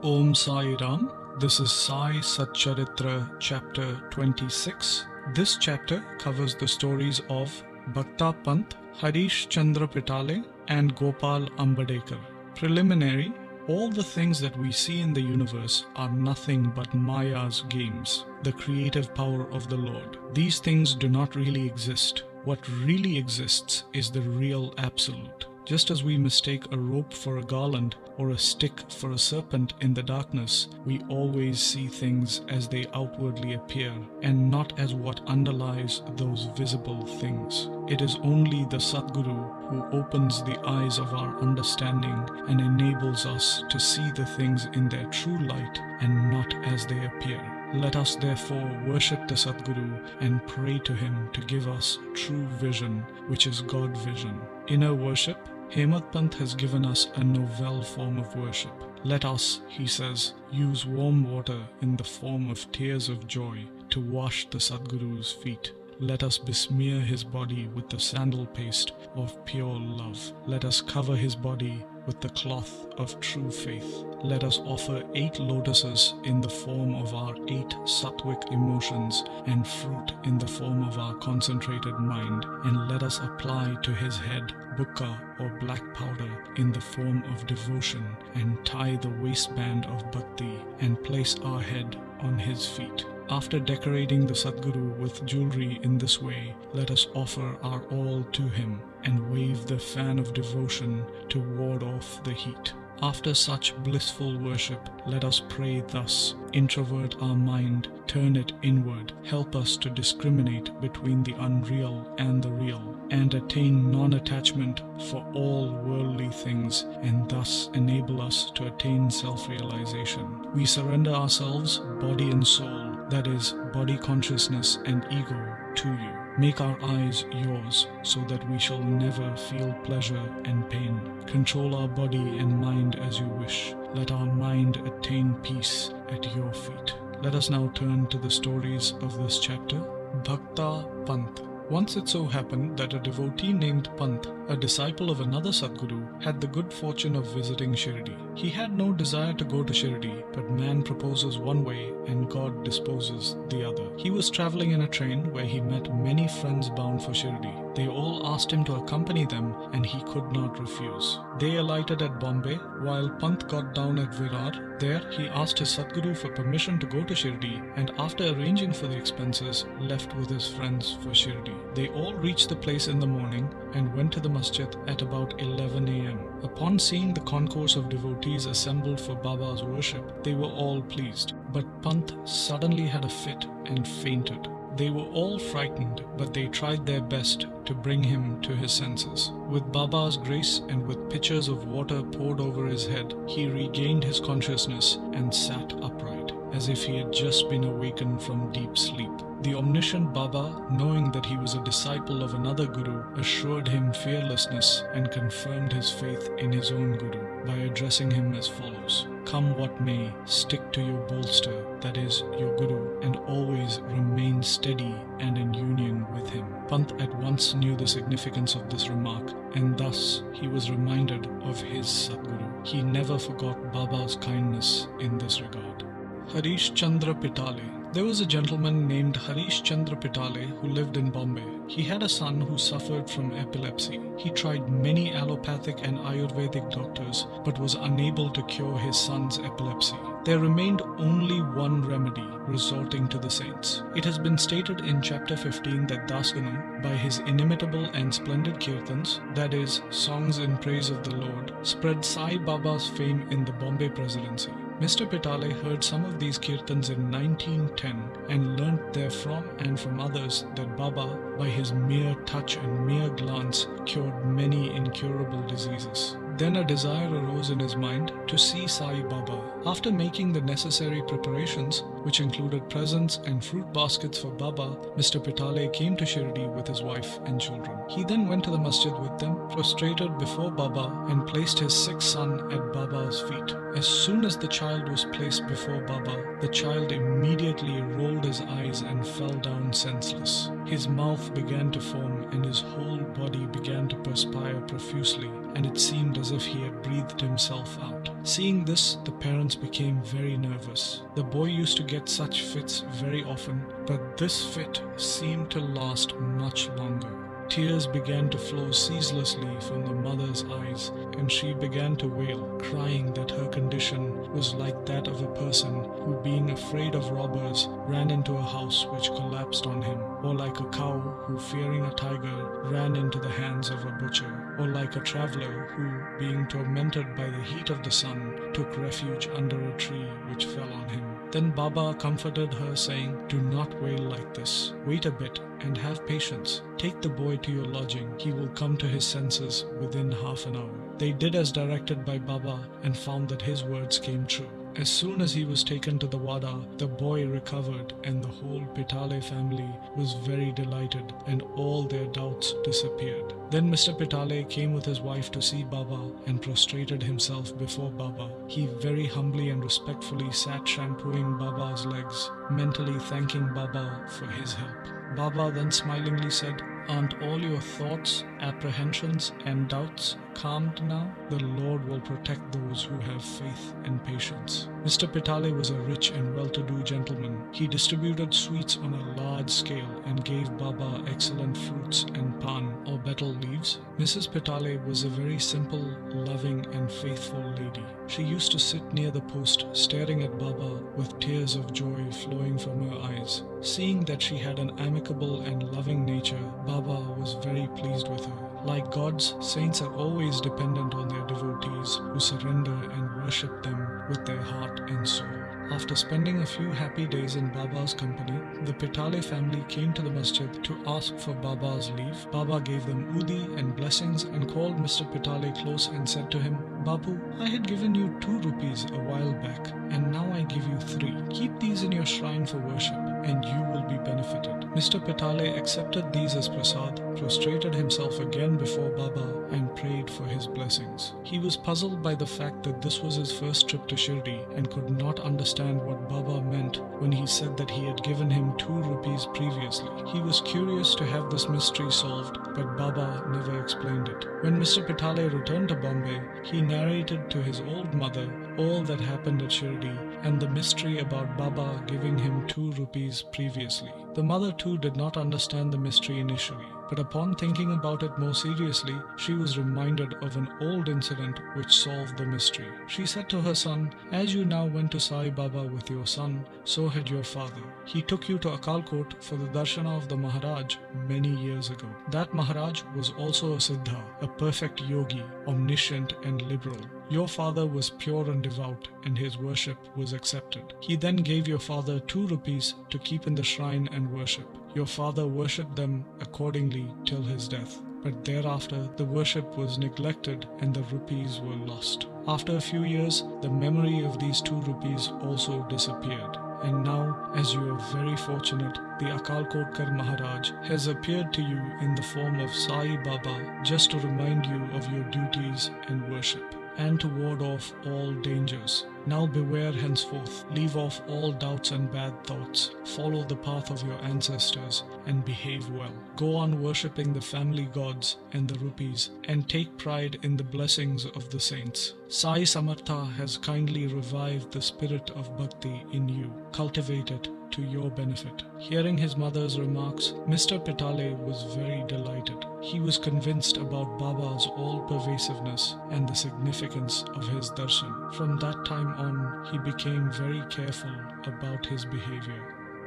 Om Sai Ram. This is Sai Satcharitra chapter 26. This chapter covers the stories of Bhakta Pant, Harishchandra Pitale and Gopal Ambadekar. Preliminary, all the things that we see in the universe are nothing but Maya's games, the creative power of the Lord. These things do not really exist. What really exists is the real absolute. Just as we mistake a rope for a garland or a stick for a serpent in the darkness, we always see things as they outwardly appear and not as what underlies those visible things. It is only the Sadguru who opens the eyes of our understanding and enables us to see the things in their true light and not as they appear. Let us therefore worship the Sadguru and pray to him to give us true vision, which is God vision. Inner worship. Hemant Pant has given us a novel form of worship. Let us, he says, use warm water in the form of tears of joy to wash the Sadguru's feet. Let us besmear his body with the sandal paste of pure love. Let us cover his body with the cloth of true faith. Let us offer 8 lotuses in the form of our 8 sattvic emotions and fruit in the form of our concentrated mind, and let us apply to his head bucca or black powder in the form of devotion, and tie the waistband of bhakti and place our head on his feet. After decorating the Sadguru with jewelry in this way, let us offer our all to him and wave the fan of devotion to ward off the heat. After such blissful worship, let us pray thus: introvert our mind, turn it inward, help us to discriminate between the unreal and the real, and attain non-attachment for all worldly things, and thus enable us to attain self-realization. We surrender ourselves, body and soul, that is, body consciousness and ego, to you. Make our eyes yours, so that we shall never feel pleasure and pain. Control our body and mind as you wish. Let our mind attain peace at your feet. Let us now turn to the stories of this chapter. Bhakta Pant. Once it so happened that a devotee named Pant, a disciple of another Sadguru, had the good fortune of visiting Shirdi. He had no desire to go to Shirdi, but man proposes one way and God disposes the other. He was traveling in a train where he met many friends bound for Shirdi. They all asked him to accompany them and he could not refuse. They alighted at Bombay while Pant got down at Virar. There he asked his Sadguru for permission to go to Shirdi, and after arranging for the expenses, left with his friends for Shirdi. They all reached the place in the morning and went to the masjid at about 11 a.m. Upon seeing the concourse of devotees assembled for Baba's worship, they were all pleased. But Pant suddenly had a fit and fainted. They were all frightened, but they tried their best to bring him to his senses. With Baba's grace and with pitchers of water poured over his head, he regained his consciousness and sat upright, as if he had just been awakened from deep sleep. The omniscient Baba, knowing that he was a disciple of another Guru, assured him fearlessness and confirmed his faith in his own Guru by addressing him as follows: "Come what may, stick to your bolster, that is, your Guru, and always remain steady and in union with him." Pant at once knew the significance of this remark, and thus he was reminded of his Sadguru. He never forgot Baba's kindness in this regard. Harishchandra Pitale. There was a gentleman named Harishchandra Pitale who lived in Bombay. He had a son who suffered from epilepsy. He tried many allopathic and Ayurvedic doctors but was unable to cure his son's epilepsy. There remained only one remedy: resorting to the saints. It has been stated in chapter 15 that Dasganu, by his inimitable and splendid kirtans, that is, songs in praise of the Lord, spread Sai Baba's fame in the Bombay Presidency. Mr. Pitale heard some of these kirtans in 1910 and learnt therefrom and from others that Baba, by his mere touch and mere glance, cured many incurable diseases. Then a desire arose in his mind to see Sai Baba. After making the necessary preparations, which included presents and fruit baskets for Baba, Mr. Pitale came to Shirdi with his wife and children. He then went to the masjid with them, prostrated before Baba, and placed his sick son at Baba's feet. As soon as the child was placed before Baba, the child immediately rolled his eyes and fell down senseless. His mouth began to foam and his whole body began to perspire profusely, and it seemed as if he had breathed himself out. Seeing this, the parents became very nervous. The boy used to get such fits very often, but this fit seemed to last much longer. Tears began to flow ceaselessly from the mother's eyes, and she began to wail, crying that her condition was like that of a person who, being afraid of robbers, ran into a house which collapsed on him, or like a cow who, fearing a tiger, ran into the hands of a butcher, or like a traveler who, being tormented by the heat of the sun, took refuge under a tree which fell on him. Then Baba comforted her, saying, "Do not wail like this. Wait a bit and have patience. Take the boy to your lodging. He will come to his senses within half an hour." They did as directed by Baba and found that his words came true. As soon as he was taken to the Wada, the boy recovered, and the whole Pitale family was very delighted, and all their doubts disappeared. Then Mr. Pitale came with his wife to see Baba and prostrated himself before Baba. He very humbly and respectfully sat shampooing Baba's legs, mentally thanking Baba for his help. Baba then smilingly said, "Aren't all your thoughts, apprehensions and doubts calmed now? The Lord will protect those who have faith and patience." Mr. Pitale was a rich and well-to-do gentleman. He distributed sweets on a large scale and gave Baba excellent fruits and pan or betel leaves. Mrs. Pitale was a very simple, loving and faithful lady. She used to sit near the post staring at Baba with tears of joy flowing from her eyes. Seeing that she had an amicable and loving nature, Baba was very pleased with her. Like gods, saints are always dependent on their devotees who surrender and worship them with their heart and soul. After spending a few happy days in Baba's company, the Pitale family came to the masjid to ask for Baba's leave. Baba gave them udi and blessings and called Mr. Pitale close and said to him, "Babu, I had given you 2 rupees a while back, and now I give you 3. Keep these in your shrine for worship, and you will be benefited." Mr. Pitale accepted these as prasad, prostrated himself again before Baba, and prayed for his blessings. He was puzzled by the fact that this was his first trip to Shirdi and could not understand what Baba meant when he said that he had given him 2 rupees previously. He was curious to have this mystery solved, but Baba never explained it. When Mr. Pitale returned to Bombay, he narrated to his old mother all that happened at Shirdi and the mystery about Baba giving him 2 rupees previously. The mother too did not understand the mystery initially, but upon thinking about it more seriously, she was reminded of an old incident which solved the mystery. She said to her son, "As you now went to Sai Baba with your son, so had your father. He took you to Akalkot for the darshana of the Maharaj many years ago. That Maharaj was also a Siddha, a perfect yogi, omniscient and liberal. Your father was pure and devout, and his worship was accepted. He then gave your father 2 rupees to keep in the shrine and worship. Your father worshipped them accordingly till his death. But thereafter the worship was neglected and the rupees were lost. After a few years, the memory of these 2 rupees also disappeared. And now, as you are very fortunate, the Akalkotkar Maharaj has appeared to you in the form of Sai Baba just to remind you of your duties and worship, and to ward off all dangers. Now beware henceforth, leave off all doubts and bad thoughts, follow the path of your ancestors, and behave well. Go on worshipping the family gods and the rupees, and take pride in the blessings of the saints. Sai Samartha has kindly revived the spirit of bhakti in you. Cultivate it to your benefit." Hearing his mother's remarks, Mr. Pitale was very delighted. He was convinced about Baba's all-pervasiveness and the significance of his darshan. From that time on, he became very careful about his behavior.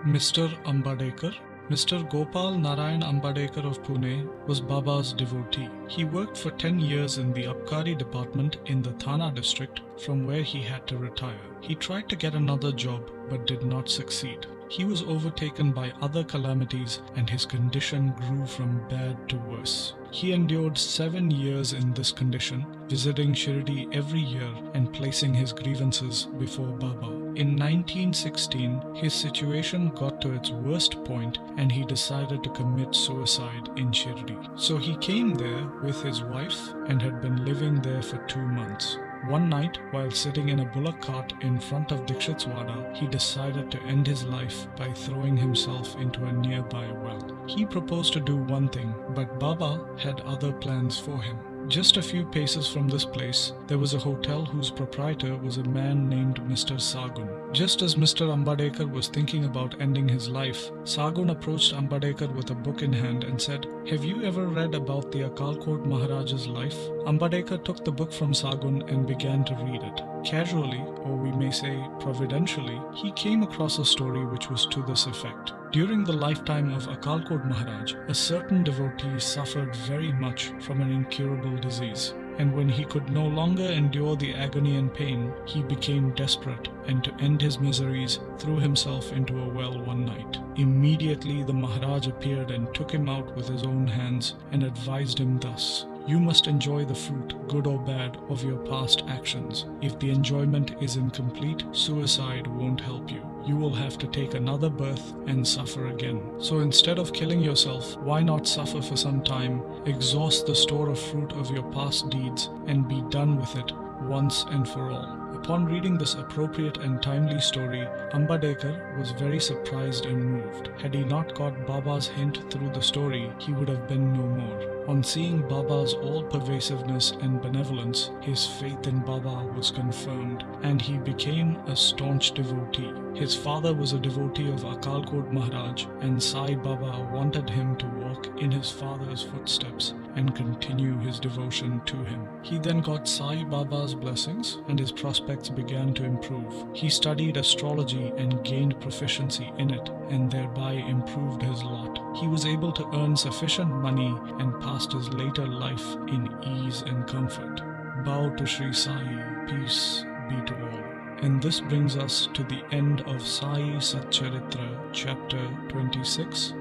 Mr. Ambadekar. Mr. Gopal Narayan Ambadekar of Pune was Baba's devotee. He worked for 10 years in the Abkari department in the Thana district, from where he had to retire. He tried to get another job but did not succeed. He was overtaken by other calamities and his condition grew from bad to worse. He endured 7 years in this condition, visiting Shirdi every year and placing his grievances before Baba. In 1916, his situation got to its worst point and he decided to commit suicide in Shirdi. So he came there with his wife and had been living there for 2 months. One night, while sitting in a bullock cart in front of Dikshit's Wada, he decided to end his life by throwing himself into a nearby well. He proposed to do one thing, but Baba had other plans for him. Just a few paces from this place, there was a hotel whose proprietor was a man named Mr. Sagun. Just as Mr. Ambadekar was thinking about ending his life, Sagun approached Ambadekar with a book in hand and said, "Have you ever read about the Akalkot Maharaja's life?" Ambadekar took the book from Sagun and began to read it. Casually, or we may say providentially, he came across a story which was to this effect. During the lifetime of Akalkot Maharaj, a certain devotee suffered very much from an incurable disease. And when he could no longer endure the agony and pain, he became desperate and to end his miseries threw himself into a well one night. Immediately the Maharaj appeared and took him out with his own hands and advised him thus: "You must enjoy the fruit, good or bad, of your past actions. If the enjoyment is incomplete, suicide won't help you. You will have to take another birth and suffer again. So instead of killing yourself, why not suffer for some time, exhaust the store of fruit of your past deeds, and be done with it once and for all?" Upon reading this appropriate and timely story, Ambadekar was very surprised and moved. Had he not got Baba's hint through the story, he would have been no more. On seeing Baba's all-pervasiveness and benevolence, his faith in Baba was confirmed, and he became a staunch devotee. His father was a devotee of Akalkot Maharaj, and Sai Baba wanted him to walk in his father's footsteps and continue his devotion to him. He then got Sai Baba's blessings, and his prospects began to improve. He studied astrology and gained proficiency in it, and thereby improved his lot. He was able to earn sufficient money and passed his later life in ease and comfort. Bow to Sri Sai, peace be to all. And this brings us to the end of Sai Satcharitra, chapter 26.